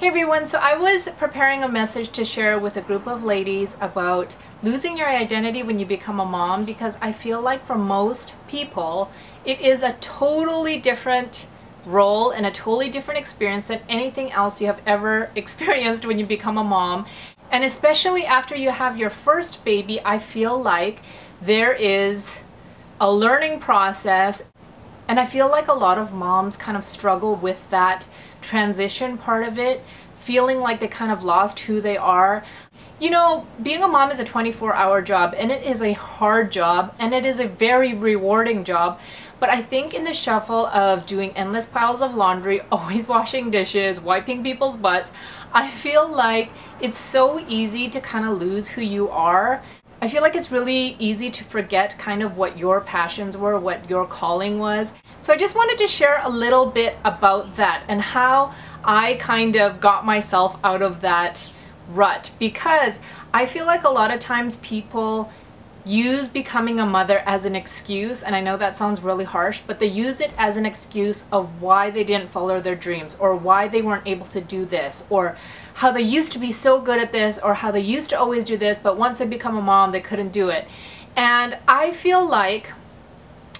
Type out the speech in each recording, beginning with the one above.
Hey everyone, so I was preparing a message to share with a group of ladies about losing your identity when you become a mom, because I feel like for most people it is a totally different role and a totally different experience than anything else you have ever experienced when you become a mom. And especially after you have your first baby, I feel like there is a learning process, and I feel like a lot of moms kind of struggle with that transition part of it, feeling like they kind of lost who they are. You know, being a mom is a 24-hour job, and it is a hard job, and it is a very rewarding job. But I think in the shuffle of doing endless piles of laundry, always washing dishes, wiping people's butts, I feel like it's so easy to kind of lose who you are. I feel like it's really easy to forget kind of what your passions were, what your calling was. So I just wanted to share a little bit about that and how I kind of got myself out of that rut, because I feel like a lot of times people use becoming a mother as an excuse, and I know that sounds really harsh, but they use it as an excuse of why they didn't follow their dreams, or why they weren't able to do this, or how they used to be so good at this, or how they used to always do this, but once they become a mom they couldn't do it. And I feel like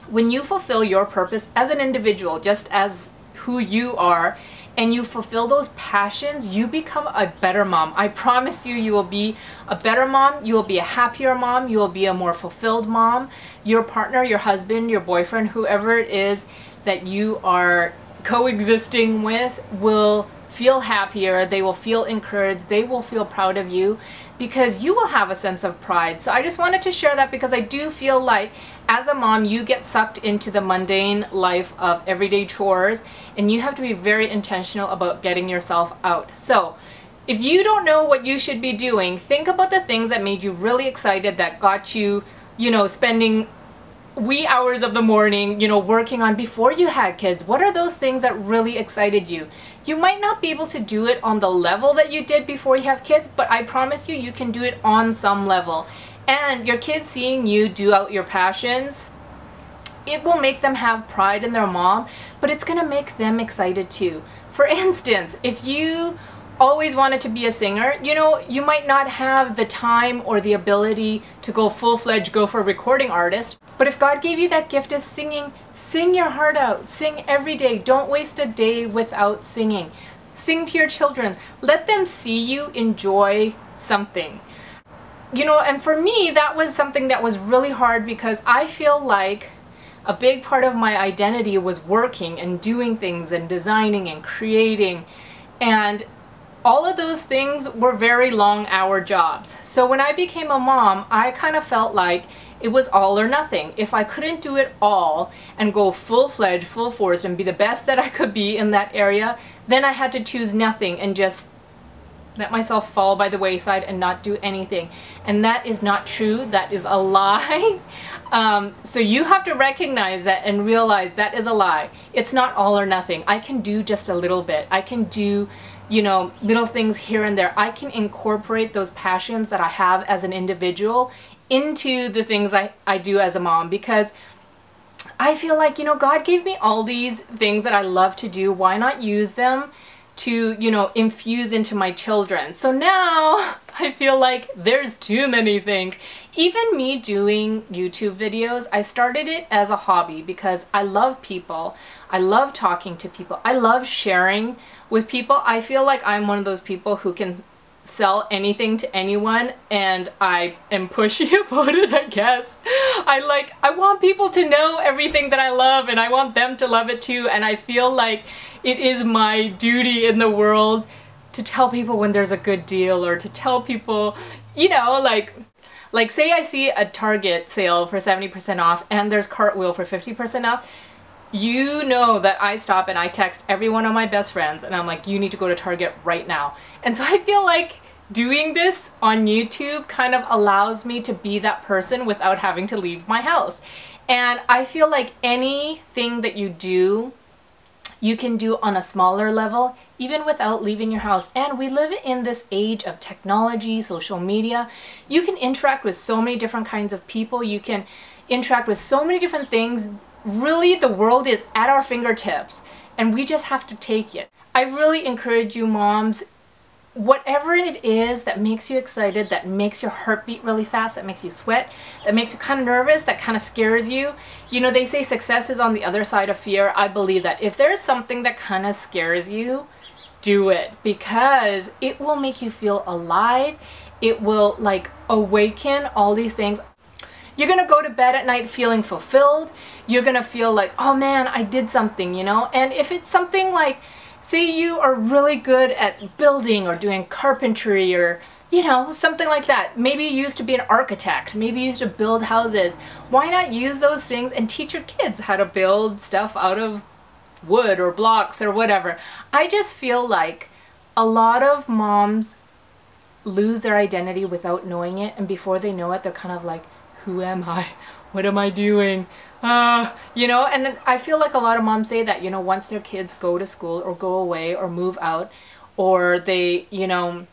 when you fulfill your purpose as an individual, just as who you are, and you fulfill those passions, you become a better mom. I promise you, you will be a better mom, you will be a happier mom, you will be a more fulfilled mom. Your partner, your husband, your boyfriend, whoever it is that you are coexisting with will feel happier, they will feel encouraged, they will feel proud of you, because you will have a sense of pride. So I just wanted to share that, because I do feel like as a mom you get sucked into the mundane life of everyday chores, and you have to be very intentional about getting yourself out. So if you don't know what you should be doing, think about the things that made you really excited, that got you, you know, spending wee hours of the morning, you know, working on before you had kids. What are those things that really excited you? You might not be able to do it on the level that you did before you have kids, but I promise you, you can do it on some level. And your kids seeing you do out your passions, it will make them have pride in their mom, but it's gonna make them excited too. For instance, if you always wanted to be a singer, you know, you might not have the time or the ability to go full-fledged, go for a recording artist, but if God gave you that gift of singing, sing your heart out, sing every day. Don't waste a day without singing. Sing to your children. Let them see you enjoy something. You know, and for me, that was something that was really hard, because I feel like a big part of my identity was working and doing things and designing and creating, and all of those things were very long hour jobs. So when I became a mom, I kind of felt like it was all or nothing. If I couldn't do it all and go full-fledged, full force, and be the best that I could be in that area, then I had to choose nothing and just let myself fall by the wayside and not do anything. And that is not true. That is a lie. So you have to recognize that and realize that is a lie. It's not all or nothing. I can do just a little bit. I can do, you know, little things here and there. I can incorporate those passions that I have as an individual into the things I do as a mom, because I feel like, you know, God gave me all these things that I love to do. Why not use them to, you know, infuse into my children? So now I feel like there's too many things. Even me doing YouTube videos, I started it as a hobby because I love people. I love talking to people. I love sharing with people. I feel like I'm one of those people who can sell anything to anyone, and I am pushy about it, I guess. I want people to know everything that I love, and I want them to love it too, and I feel like it is my duty in the world to tell people when there's a good deal, or to tell people, you know, like say I see a Target sale for 70% off and there's Cartwheel for 50% off. You know that I stop and I text every one of my best friends and I'm like, you need to go to Target right now. And so I feel like doing this on YouTube kind of allows me to be that person without having to leave my house. And I feel like anything that you do, you can do on a smaller level, even without leaving your house. And we live in this age of technology, social media. You can interact with so many different kinds of people. You can interact with so many different things. Really, the world is at our fingertips. and we just have to take it. I really encourage you moms, whatever it is that makes you excited, that makes your heart beat really fast, that makes you sweat, that makes you kind of nervous, that kind of scares you. You know, they say success is on the other side of fear. I believe that. If there's something that kind of scares you, do it, because it will make you feel alive. It will like awaken all these things. You're gonna go to bed at night feeling fulfilled. You're gonna feel like, oh man, I did something, you know? And if it's something like, say you are really good at building or doing carpentry or, you know, something like that. Maybe you used to be an architect. Maybe you used to build houses. Why not use those things and teach your kids how to build stuff out of wood or blocks or whatever? I just feel like a lot of moms lose their identity without knowing it, and before they know it, they're kind of like, who am I? What am I doing? You know, and I feel like a lot of moms say that, you know, once their kids go to school or go away or move out, or they, you know,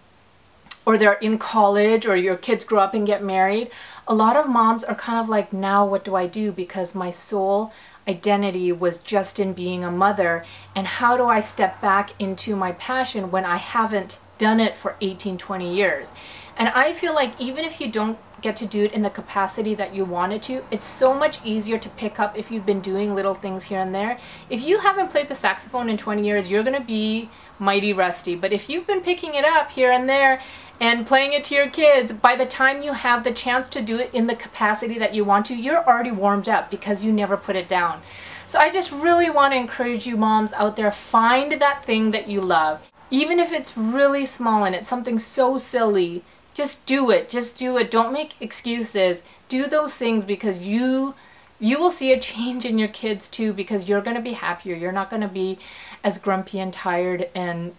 or they're in college, or your kids grow up and get married, a lot of moms are kind of like, now what do I do? Because my sole identity was just in being a mother, and how do I step back into my passion when I haven't done it for 18-20 years? And I feel like even if you don't get to do it in the capacity that you wanted to, it's so much easier to pick up if you've been doing little things here and there. If you haven't played the saxophone in 20 years, you're gonna be mighty rusty. But if you've been picking it up here and there and playing it to your kids, by the time you have the chance to do it in the capacity that you want to, you're already warmed up because you never put it down. So I just really want to encourage you moms out there, find that thing that you love. Even if it's really small and it's something so silly, just do it. Just do it. Don't make excuses. Do those things, because you will see a change in your kids too, because you're going to be happier. You're not going to be as grumpy and tired and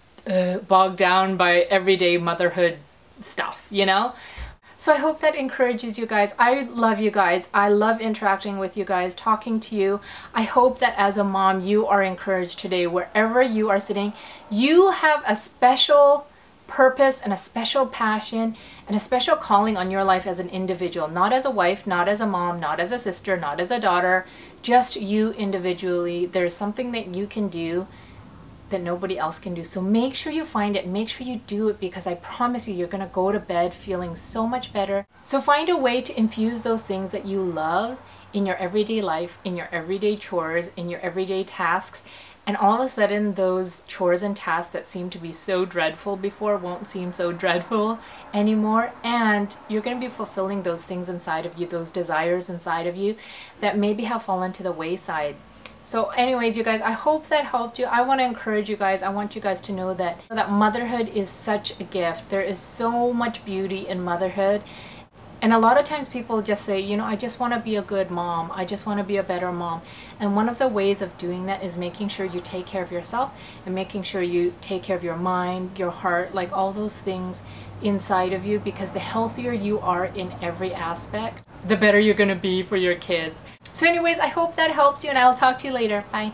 bogged down by everyday motherhood stuff, you know? So I hope that encourages you guys. I love you guys. I love interacting with you guys, talking to you. I hope that as a mom, you are encouraged today. Wherever you are sitting, you have a special purpose and a special passion and a special calling on your life as an individual, not as a wife, not as a mom, not as a sister, not as a daughter, just you individually. There's something that you can do that nobody else can do. So make sure you find it, make sure you do it, because I promise you, you're gonna go to bed feeling so much better. So find a way to infuse those things that you love in your everyday life, in your everyday chores, in your everyday tasks, and all of a sudden those chores and tasks that seem to be so dreadful before won't seem so dreadful anymore, and you're going to be fulfilling those things inside of you, those desires inside of you that maybe have fallen to the wayside. So anyways, you guys, I hope that helped you. I want to encourage you guys. I want you guys to know that motherhood is such a gift. There is so much beauty in motherhood. And a lot of times people just say, you know, I just want to be a good mom. I just want to be a better mom. And one of the ways of doing that is making sure you take care of yourself and making sure you take care of your mind, your heart, like all those things inside of you, because the healthier you are in every aspect, the better you're going to be for your kids. So anyways, I hope that helped you, and I'll talk to you later. Bye.